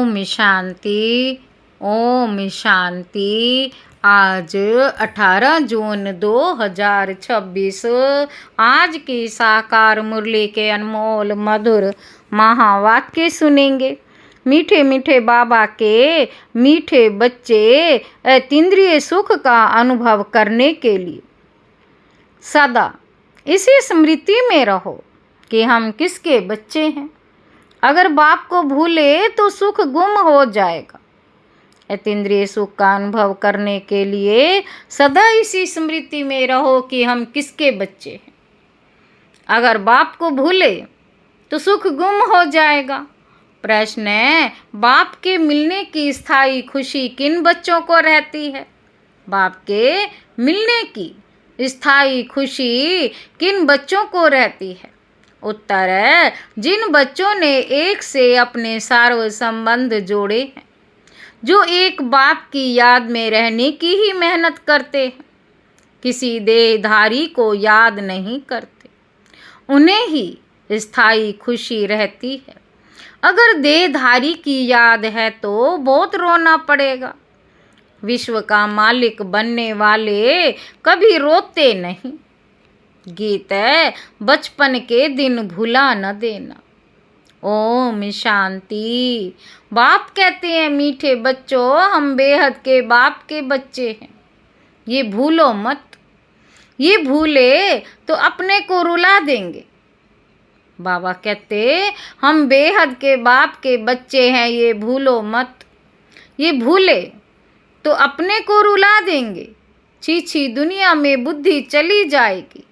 ओम शांति। ओम शांति। आज 18 जून 2026 आज की साकार मुरली के अनमोल मधुर महावाक्य सुनेंगे। मीठे मीठे बाबा के मीठे बच्चे अतीन्द्रिय सुख का अनुभव करने के लिए सदा इसी स्मृति में रहो कि हम किसके बच्चे हैं। अगर बाप को भूले तो सुख गुम हो जाएगा। अतीन्द्रिय सुख का अनुभव करने के लिए सदा इसी स्मृति में रहो कि हम किसके बच्चे हैं। अगर बाप को भूले तो सुख गुम हो जाएगा। प्रश्न है, बाप के मिलने की स्थायी खुशी किन बच्चों को रहती है? बाप के मिलने की स्थायी खुशी किन बच्चों को रहती है? उत्तर है, जिन बच्चों ने एक से अपने सार्व संबंध जोड़े हैं, जो एक बाप की याद में रहने की ही मेहनत करते हैं, किसी देहधारी को याद नहीं करते, उन्हें ही स्थायी खुशी रहती है। अगर देहधारी की याद है तो बहुत रोना पड़ेगा। विश्व का मालिक बनने वाले कभी रोते नहीं। गीत है, बचपन के दिन भुला न देना। ओम शांति। बाप कहते हैं, मीठे बच्चों, हम बेहद के बाप के बच्चे हैं, ये भूलो मत। ये भूले तो अपने को रुला देंगे। बाबा कहते, हम बेहद के बाप के बच्चे हैं, ये भूलो मत। ये भूले तो अपने को रुला देंगे। छी दुनिया में बुद्धि चली जाएगी।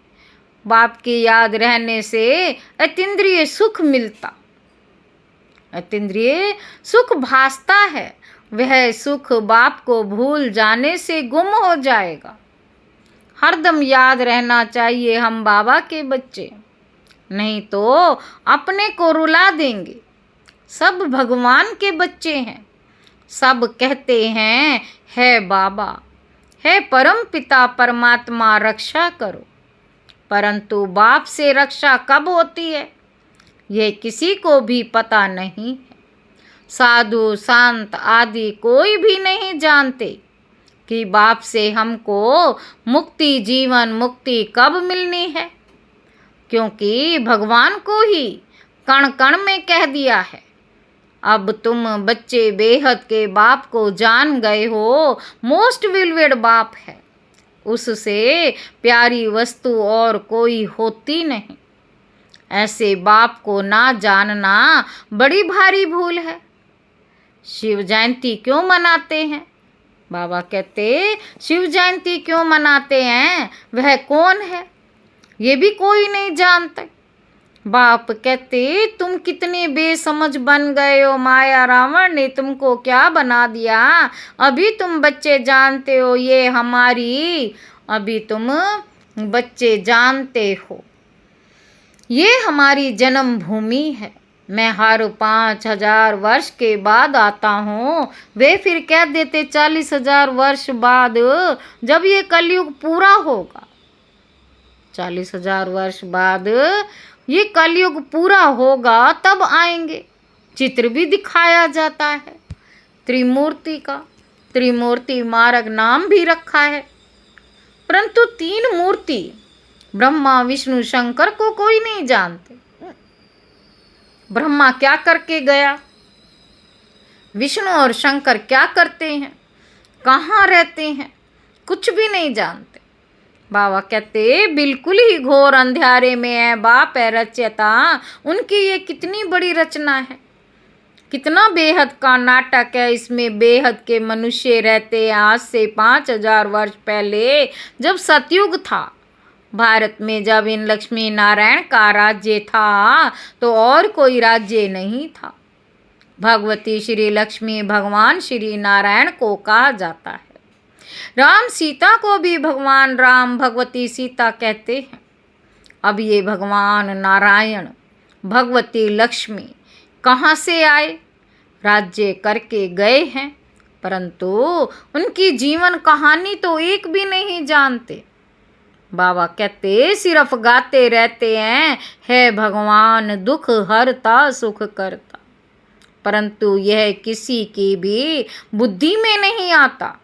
बाप की याद रहने से अतीन्द्रिय सुख मिलता, अतीन्द्रिय सुख भासता है। वह सुख बाप को भूल जाने से गुम हो जाएगा। हरदम याद रहना चाहिए हम बाबा के बच्चे, नहीं तो अपने को रुला देंगे। सब भगवान के बच्चे हैं। सब कहते हैं, है बाबा, है परम पिता परमात्मा, रक्षा करो। परंतु बाप से रक्षा कब होती है, यह किसी को भी पता नहीं है। साधु संत आदि कोई भी नहीं जानते कि बाप से हमको मुक्ति, जीवन मुक्ति कब मिलनी है, क्योंकि भगवान को ही कण कण में कह दिया है। अब तुम बच्चे बेहद के बाप को जान गए हो। मोस्ट विलवेड बाप है, उससे प्यारी वस्तु और कोई होती नहीं। ऐसे बाप को ना जानना बड़ी भारी भूल है। शिव जयंती क्यों मनाते हैं? बाबा कहते, शिव जयंती क्यों मनाते हैं, वह कौन है, ये भी कोई नहीं जानता। बाप कहते, तुम कितने बेसमझ बन गए हो। माया रावण ने तुमको क्या बना दिया। अभी तुम बच्चे जानते हो ये हमारी, अभी तुम बच्चे जानते हो ये हमारी जन्मभूमि है। मैं हर 5000 वर्ष के बाद आता हूँ। वे फिर कह देते 40,000 वर्ष बाद, जब ये कलयुग पूरा होगा, 40,000 वर्ष बाद ये कलयुग पूरा होगा, तब आएंगे। चित्र भी दिखाया जाता है त्रिमूर्ति का। त्रिमूर्ति मार्ग नाम भी रखा है, परंतु 3 मूर्ति ब्रह्मा विष्णु शंकर को कोई नहीं जानते। ब्रह्मा क्या करके गया, विष्णु और शंकर क्या करते हैं, कहाँ रहते हैं, कुछ भी नहीं जानते। बाबा कहते, बिल्कुल ही घोर अंधेरे में है बाप है रचयिता। उनकी ये कितनी बड़ी रचना है, कितना बेहद का नाटक है। इसमें बेहद के मनुष्य रहते हैं। आज से 5000 वर्ष पहले जब सतयुग था, भारत में जब इन लक्ष्मी नारायण का राज्य था, तो और कोई राज्य नहीं था। भगवती श्री लक्ष्मी भगवान श्री नारायण को कहा जाता है। राम सीता को भी भगवान राम भगवती सीता कहते हैं। अब ये भगवान नारायण भगवती लक्ष्मी कहाँ से आए? राज्य करके गए हैं, परंतु उनकी जीवन कहानी तो एक भी नहीं जानते। बाबा कहते, सिर्फ गाते रहते हैं, है भगवान दुख हरता सुख करता। परंतु यह किसी की भी बुद्धि में नहीं आता।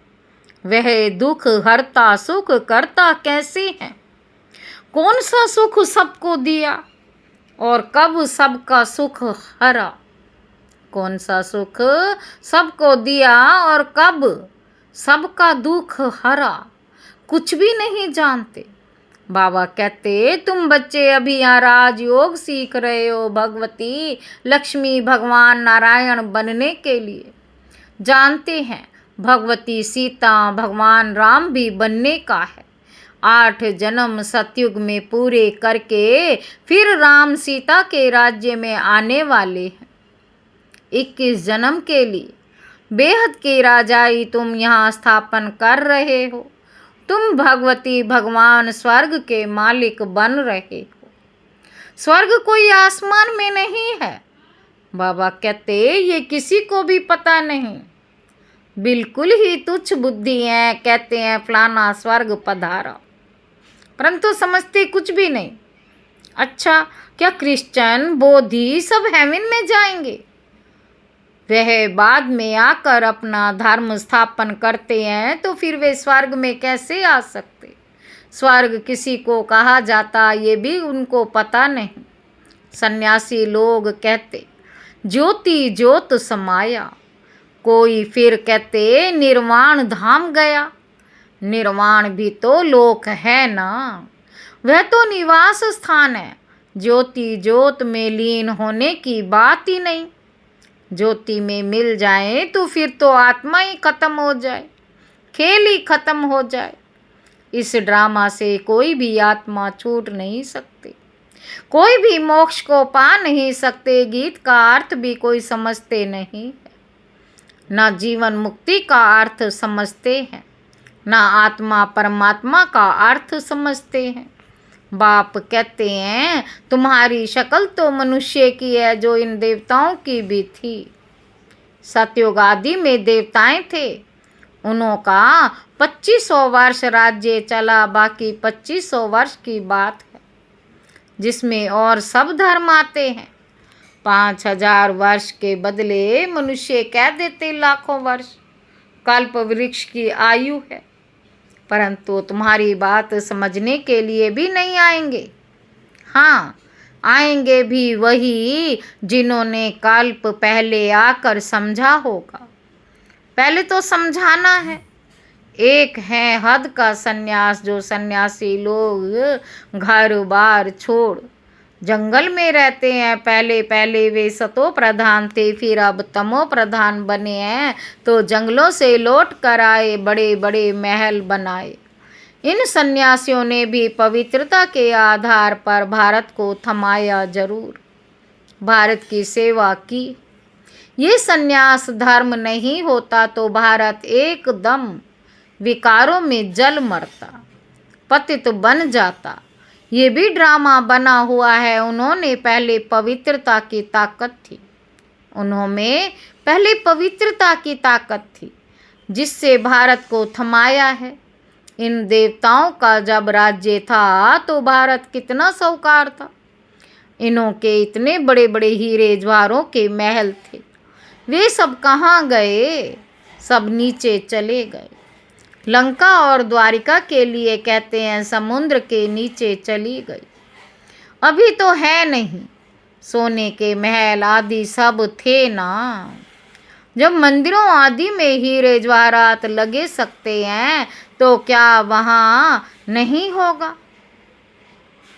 वह दुख हरता सुख करता कैसे है? कौन सा सुख सबको दिया और कब सबका सुख हरा? कौन सा सुख सबको दिया और कब सबका दुख हरा? कुछ भी नहीं जानते। बाबा कहते, तुम बच्चे अभी यहाँ राजयोग सीख रहे हो भगवती लक्ष्मी भगवान नारायण बनने के लिए। जानते हैं भगवती सीता भगवान राम भी बनने का है। 8 जन्म सतयुग में पूरे करके फिर राम सीता के राज्य में आने वाले हैं। 21 जन्म के लिए बेहद की राजाई तुम यहाँ स्थापन कर रहे हो। तुम भगवती भगवान स्वर्ग के मालिक बन रहे हो। स्वर्ग कोई आसमान में नहीं है। बाबा कहते, ये किसी को भी पता नहीं। बिल्कुल ही तुच्छ बुद्धि है। कहते हैं फलाना स्वर्ग पधारा, परंतु समझते कुछ भी नहीं। अच्छा, क्या क्रिश्चियन बोधी सब हेवन में जाएंगे? वह बाद में आकर अपना धर्म स्थापन करते हैं, तो फिर वे स्वर्ग में कैसे आ सकते? स्वर्ग किसी को कहा जाता ये भी उनको पता नहीं। सन्यासी लोग कहते ज्योति ज्योत समाया, कोई फिर कहते निर्वाण धाम गया। निर्वाण भी तो लोक है ना, वह तो निवास स्थान है। ज्योति ज्योत में लीन होने की बात ही नहीं। ज्योति में मिल जाए तो फिर तो आत्मा ही खत्म हो जाए, खेल ही खत्म हो जाए। इस ड्रामा से कोई भी आत्मा छूट नहीं सकती, कोई भी मोक्ष को पा नहीं सकते। गीत का अर्थ भी कोई समझते नहीं है, ना जीवन मुक्ति का अर्थ समझते हैं, ना आत्मा परमात्मा का अर्थ समझते हैं। बाप कहते हैं तुम्हारी शक्ल तो मनुष्य की है, जो इन देवताओं की भी थी। सतयुग आदि में देवताएं थे, उनका 2500 वर्ष राज्य चला। बाकी 2500 वर्ष की बात है जिसमें और सब धर्म आते हैं। 5000 वर्ष के बदले मनुष्य कह देते लाखों वर्ष कल्प वृक्ष की आयु है, परंतु तुम्हारी बात समझने के लिए भी नहीं आएंगे। हाँ, आएंगे भी वही जिन्होंने कल्प पहले आकर समझा होगा। पहले तो समझाना है। एक है हद का सन्यास, जो सन्यासी लोग घर बार छोड़ जंगल में रहते हैं। पहले पहले वे सतो प्रधान थे, फिर अब तमो प्रधान बने हैं, तो जंगलों से लौट कर आए, बड़े बड़े महल बनाए। इन सन्यासियों ने भी पवित्रता के आधार पर भारत को थमाया जरूर, भारत की सेवा की। ये सन्यास धर्म नहीं होता तो भारत एकदम विकारों में जल मरता, पतित बन जाता। ये भी ड्रामा बना हुआ है। उन्होंने पहले पवित्रता की ताकत थी, उन्होंने पहले पवित्रता की ताकत थी जिससे भारत को थमाया है। इन देवताओं का जब राज्य था तो भारत कितना साहूकार था। इन्हों के इतने बड़े बड़े हीरे जवाहरों के महल थे, वे सब कहाँ गए? सब नीचे चले गए। लंका और द्वारिका के लिए कहते हैं समुद्र के नीचे चली गई। अभी तो है नहीं, सोने के महल आदि सब थे ना। जब मंदिरों आदि में हीरे जवाहरात लगे सकते हैं तो क्या वहाँ नहीं होगा?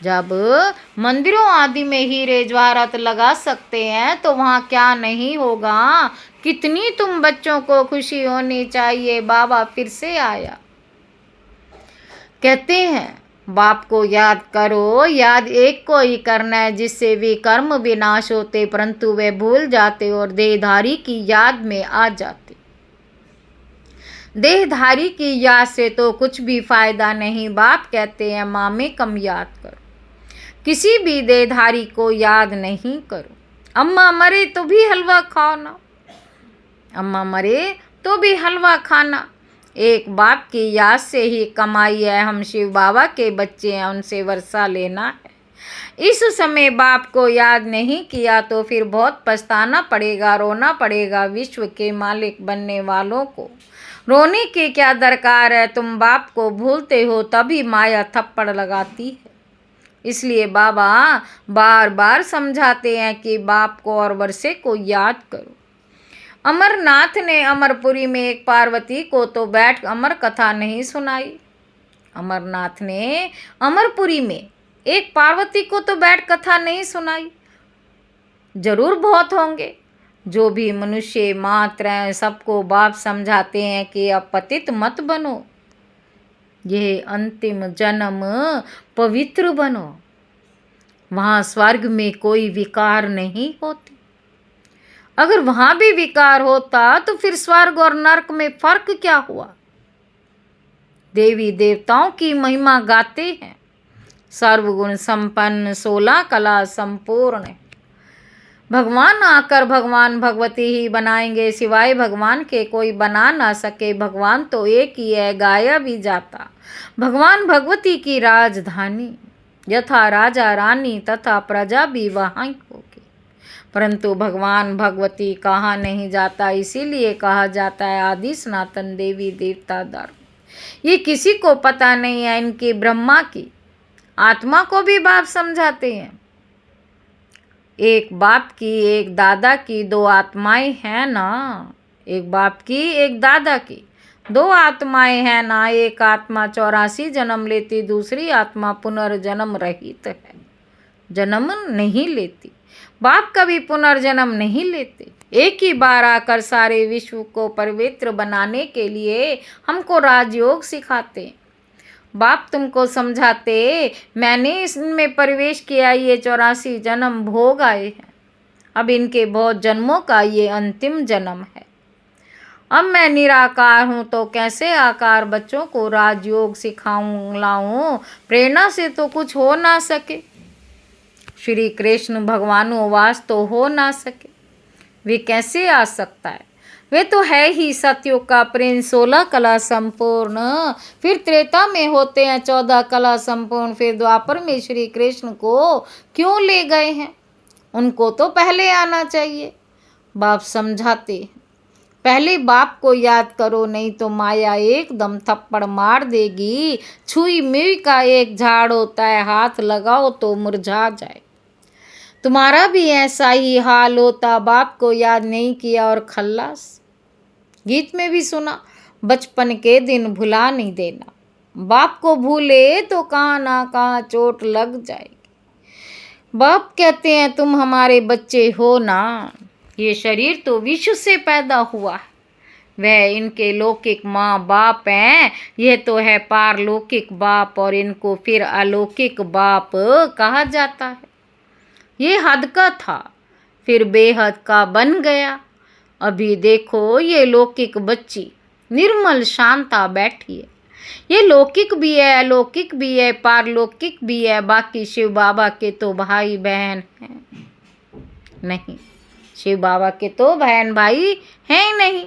जब मंदिरों आदि में हीरे जवाहरात लगा सकते हैं तो वहाँ क्या नहीं होगा? कितनी तुम बच्चों को खुशी होनी चाहिए। बाबा फिर से आया, कहते हैं बाप को याद करो। याद एक को ही करना है जिससे वे कर्म विनाश होते, परंतु वे भूल जाते और देहधारी की याद में आ जाते। देहधारी की याद से तो कुछ भी फायदा नहीं। बाप कहते हैं मामे कम याद करो, किसी भी देहधारी को याद नहीं करो। अम्मा मरे तो भी हलवा खाओ ना, अम्मा मरे तो भी हलवा खाना। एक बाप की याद से ही कमाई है। हम शिव बाबा के बच्चे हैं, उनसे वर्षा लेना है। इस समय बाप को याद नहीं किया तो फिर बहुत पछताना पड़ेगा, रोना पड़ेगा। विश्व के मालिक बनने वालों को रोने की क्या दरकार है? तुम बाप को भूलते हो तभी माया थप्पड़ लगाती है। इसलिए बाबा बार बार समझाते हैं कि बाप को और वर्षे को याद करो। अमरनाथ ने अमरपुरी में एक पार्वती को तो बैठ अमर कथा नहीं सुनाई। अमरनाथ ने अमरपुरी में एक पार्वती को तो बैठ कथा नहीं सुनाई। जरूर बहुत होंगे जो भी मनुष्य मात्र हैं, सबको बाप समझाते हैं कि अब पतित मत बनो, यह अंतिम जन्म पवित्र बनो। वहाँ स्वर्ग में कोई विकार नहीं होती। अगर वहाँ भी विकार होता तो फिर स्वर्ग और नरक में फर्क क्या हुआ? देवी देवताओं की महिमा गाते हैं। सर्वगुण संपन्न 16 कला संपूर्ण। भगवान आकर भगवान भगवती ही बनाएंगे, सिवाय भगवान के कोई बना ना सके। भगवान तो एक ही है, गाया भी जाता। भगवान भगवती की राजधानी, यथा राजा रानी तथा प्रजा भी वहाँ होगी। परंतु भगवान भगवती कहा नहीं जाता, इसीलिए कहा जाता है आदि सनातन देवी देवता धर्म। ये किसी को पता नहीं है। इनकी ब्रह्मा की आत्मा को भी बाप समझाते हैं। एक बाप की, एक दादा की, दो आत्माएं हैं ना। एक बाप की, एक दादा की, दो आत्माएं हैं ना। एक आत्मा 84 जन्म लेती, दूसरी आत्मा पुनर्जन्म रहित है, जन्म नहीं लेती। बाप कभी पुनर्जन्म नहीं लेते। एक ही बार आकर सारे विश्व को पवित्र बनाने के लिए हमको राजयोग सिखाते। बाप तुमको समझाते, मैंने इसमें प्रवेश किया, ये 84 जन्म भोग आए हैं। अब इनके बहुत जन्मों का ये अंतिम जन्म है। अब मैं निराकार हूँ तो कैसे आकार बच्चों को राजयोग सिखाऊं लाऊं? प्रेरणा से तो कुछ हो ना सके। श्री कृष्ण भगवानोवास तो हो ना सके, वे कैसे आ सकता है? वे तो है ही सतयुग का प्रिंस, 16 कला संपूर्ण। फिर त्रेता में होते हैं 14 कला संपूर्ण। फिर द्वापर में श्री कृष्ण को क्यों ले गए हैं? उनको तो पहले आना चाहिए। बाप समझाते हैं, पहले बाप को याद करो, नहीं तो माया एकदम थप्पड़ मार देगी। छुई मुई का एक झाड़ होता है, हाथ लगाओ तो मुरझा जाए। तुम्हारा भी ऐसा ही हाल होता, बाप को याद नहीं किया और खल्लास। गीत में भी सुना, बचपन के दिन भुला नहीं देना। बाप को भूले तो कहाँ ना कहाँ चोट लग जाएगी। बाप कहते हैं तुम हमारे बच्चे हो ना। ये शरीर तो विश्व से पैदा हुआ है, वह इनके लौकिक माँ बाप हैं। यह तो है पारलौकिक बाप और इनको फिर अलौकिक बाप कहा जाता है। ये हद का था, फिर बेहद का बन गया। अभी देखो ये लौकिक बच्ची निर्मल शांता बैठी है। ये लौकिक भी है, अलौकिक भी है, पारलौकिक भी है। बाकी शिव बाबा के तो भाई बहन हैं नहीं, शिव बाबा के तो बहन भाई हैं ही नहीं।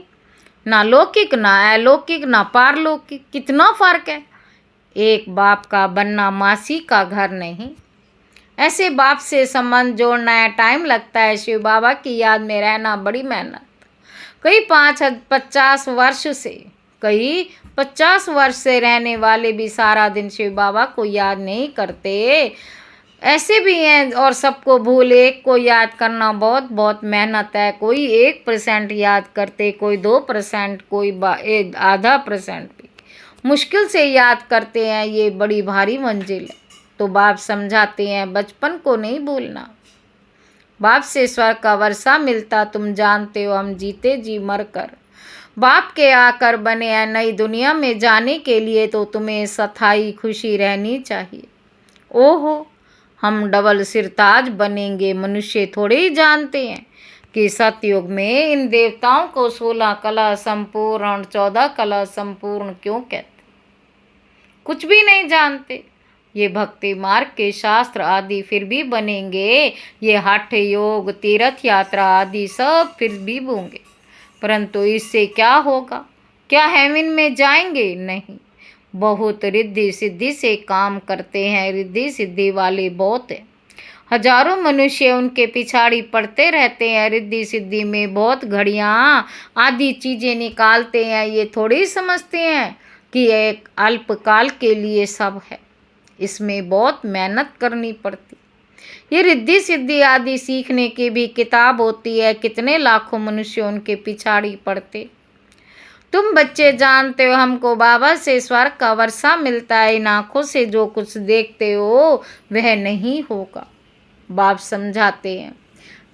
ना लौकिक ना अलौकिक ना पारलौकिक, कितना फर्क है। एक बाप का बनना मासी का घर नहीं। ऐसे बाप से संबंध जोड़ना है, टाइम लगता है। शिव बाबा की याद में रहना बड़ी मेहनत। कई 50 वर्ष से, कई 50 वर्ष से रहने वाले भी सारा दिन शिव बाबा को याद नहीं करते। ऐसे भी हैं और सबको भूल। एक को याद करना बहुत बहुत मेहनत है। कोई 1% याद करते, कोई 2%, कोई आधा % भी मुश्किल से याद करते हैं। ये बड़ी भारी मंजिल है। तो बाप समझाते हैं बचपन को नहीं भूलना। बाप से स्वर्ग का वर्षा मिलता, तुम जानते हो। हम जीते जी मर कर बाप के आकर बने हैं। नई दुनिया में जाने के लिए तो तुम्हें स्थायी खुशी रहनी चाहिए। ओहो, हम डबल सिरताज बनेंगे। मनुष्य थोड़े ही जानते हैं कि सतयुग में इन देवताओं को 16 कला संपूर्ण, 14 कला संपूर्ण क्यों कहते, कुछ भी नहीं जानते। ये भक्ति मार्ग के शास्त्र आदि फिर भी बनेंगे। ये हठ योग तीर्थ यात्रा आदि सब फिर भी होंगे, परंतु इससे क्या होगा? क्या हेवन में जाएंगे? नहीं। बहुत रिद्धि सिद्धि से काम करते हैं, रिद्धि सिद्धि वाले बहुत हैं। हजारों मनुष्य उनके पिछाड़ी पड़ते रहते हैं, रिद्धि सिद्धि में बहुत घड़ियाँ आदि चीज़ें निकालते हैं। ये थोड़ी समझते हैं कि एक अल्पकाल के लिए सब है, इसमें बहुत मेहनत करनी पड़ती। ये रिद्धि सिद्धि आदि सीखने की भी किताब होती है, कितने लाखों मनुष्य उनके पिछाड़ी पड़ते। तुम बच्चे जानते हो हमको बाबा से स्वर्ग का वर्षा मिलता है, इन आँखों से जो कुछ देखते हो वह नहीं होगा। बाप समझाते हैं,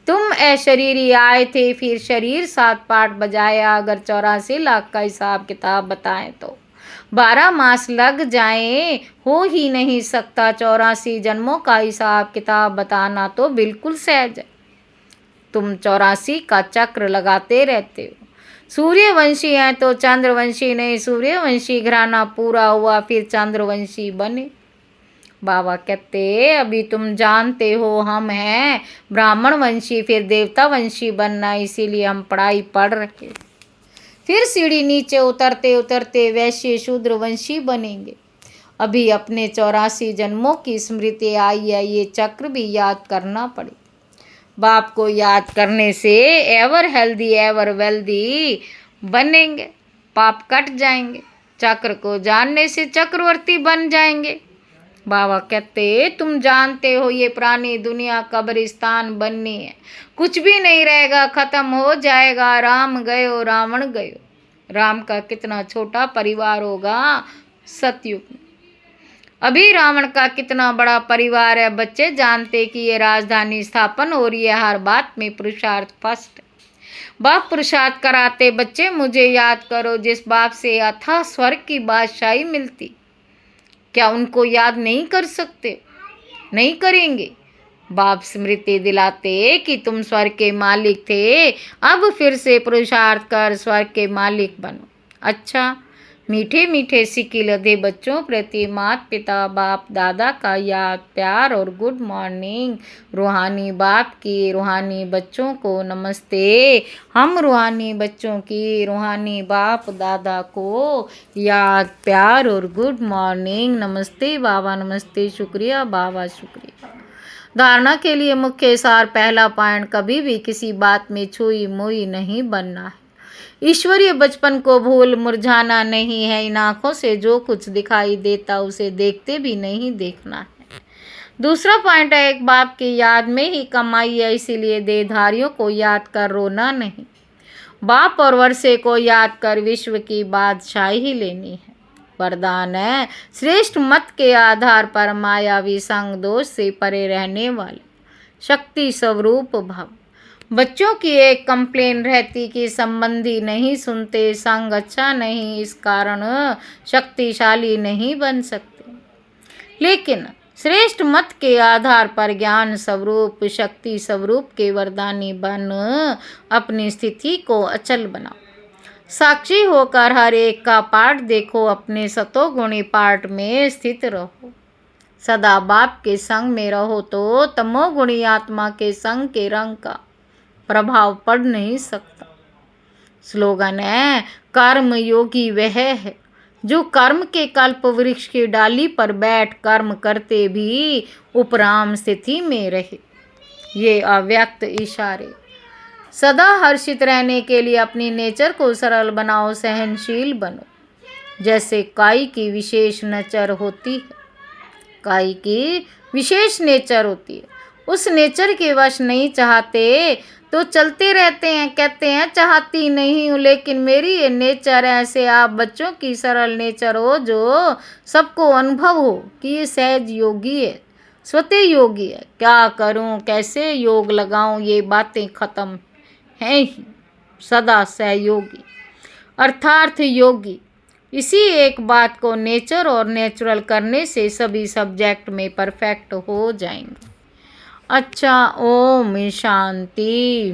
तुम अशरीरी आए थे, फिर शरीर 7 पाठ बजाया। अगर 84 लाख का हिसाब किताब बताएं तो 12 मास लग जाएं, हो ही नहीं सकता। 84 जन्मों का हिसाब किताब बताना तो बिल्कुल सहज है। तुम 84 का चक्र लगाते रहते हो। सूर्यवंशी हैं तो चंद्रवंशी नहीं, सूर्यवंशी घराना पूरा हुआ फिर चंद्रवंशी बने। बाबा कहते अभी तुम जानते हो हम हैं ब्राह्मण वंशी, फिर देवता वंशी बनना, इसीलिए हम पढ़ाई पढ़ रहे। फिर सीढ़ी नीचे उतरते उतरते वैश्य शूद्र वंशी बनेंगे। अभी अपने 84 जन्मों की स्मृति आई है, ये चक्र भी याद करना पड़े। बाप को याद करने से एवर हेल्दी एवर वेल्दी बनेंगे, पाप कट जाएंगे। चक्र को जानने से चक्रवर्ती बन जाएंगे। बाबा कहते तुम जानते हो ये पुरानी दुनिया कब्रिस्तान बननी है, कुछ भी नहीं रहेगा, खत्म हो जाएगा। राम गयो रावण गयो। राम का कितना छोटा परिवार होगा सतयुग में, अभी रावण का कितना बड़ा परिवार है। बच्चे जानते कि ये राजधानी स्थापन हो रही है, हर बात में पुरुषार्थ फर्स्ट। बाप पुरुषार्थ कराते, बच्चे मुझे याद करो जिस बाप से अथाह स्वर्ग की बादशाही मिलती, क्या उनको याद नहीं कर सकते? नहीं करेंगे। बाप स्मृति दिलाते कि तुम स्वर्ग के मालिक थे, अब फिर से पुरुषार्थ कर स्वर्ग के मालिक बनो। अच्छा, मीठे मीठे सिक्के लदे बच्चों प्रति माता पिता बाप दादा का याद प्यार और गुड मॉर्निंग। रूहानी बाप की रूहानी बच्चों को नमस्ते। हम रूहानी बच्चों की रूहानी बाप दादा को याद प्यार और गुड मॉर्निंग। नमस्ते बाबा, नमस्ते, शुक्रिया बाबा, शुक्रिया। धारणा के लिए मुख्य सार, पहला पॉइंट, कभी भी किसी बात में छुई मुई नहीं बनना है। ईश्वरीय बचपन को भूल मुरझाना नहीं है। इन आँखों से जो कुछ दिखाई देता उसे देखते भी नहीं देखना है। दूसरा पॉइंट है, एक बाप की याद में ही कमाई है, इसीलिए देहधारियों को याद कर रोना नहीं। बाप और वर्षे को याद कर विश्व की बादशाही लेनी है। वरदान है, श्रेष्ठ मत के आधार पर मायावी संग दोष से परे रहने वाले शक्ति स्वरूप भव। बच्चों की एक कंप्लेन रहती कि संबंधी नहीं सुनते, संग अच्छा नहीं, इस कारण शक्तिशाली नहीं बन सकते। लेकिन श्रेष्ठ मत के आधार पर ज्ञान स्वरूप शक्ति स्वरूप के वरदानी बन अपनी स्थिति को अचल बनाओ। साक्षी होकर हर एक का पाठ देखो, अपने सतोगुणी पाठ में स्थित रहो। सदा बाप के संग में रहो तो तमोगुणी आत्मा के संग के रंग का प्रभाव पड़ नहीं सकता। स्लोगन है, कर्म योगी वह है जो कर्म के कल्प वृक्ष की डाली पर बैठ कर्म करते भी उपराम स्थिति में रहे। ये अव्यक्त इशारे। सदा हर्षित रहने के लिए अपनी नेचर को सरल बनाओ, सहनशील बनो। जैसे काई की विशेष नेचर होती है, काई की विशेष नेचर होती है, उस नेचर के वश नहीं चाहते तो चलते रहते हैं, कहते हैं चाहती नहीं हूँ लेकिन मेरी ये नेचर है। ऐसे आप बच्चों की सरल नेचर हो जो सबको अनुभव हो कि ये सहज योगी है, स्वतः योगी है। क्या करूँ, कैसे योग लगाऊँ, ये बातें खत्म हैं ही। सदा सहयोगी अर्थार्थ योगी। इसी एक बात को नेचर और नेचुरल करने से सभी सब्जेक्ट में परफेक्ट हो जाएंगे। अच्छा, ओम शांति।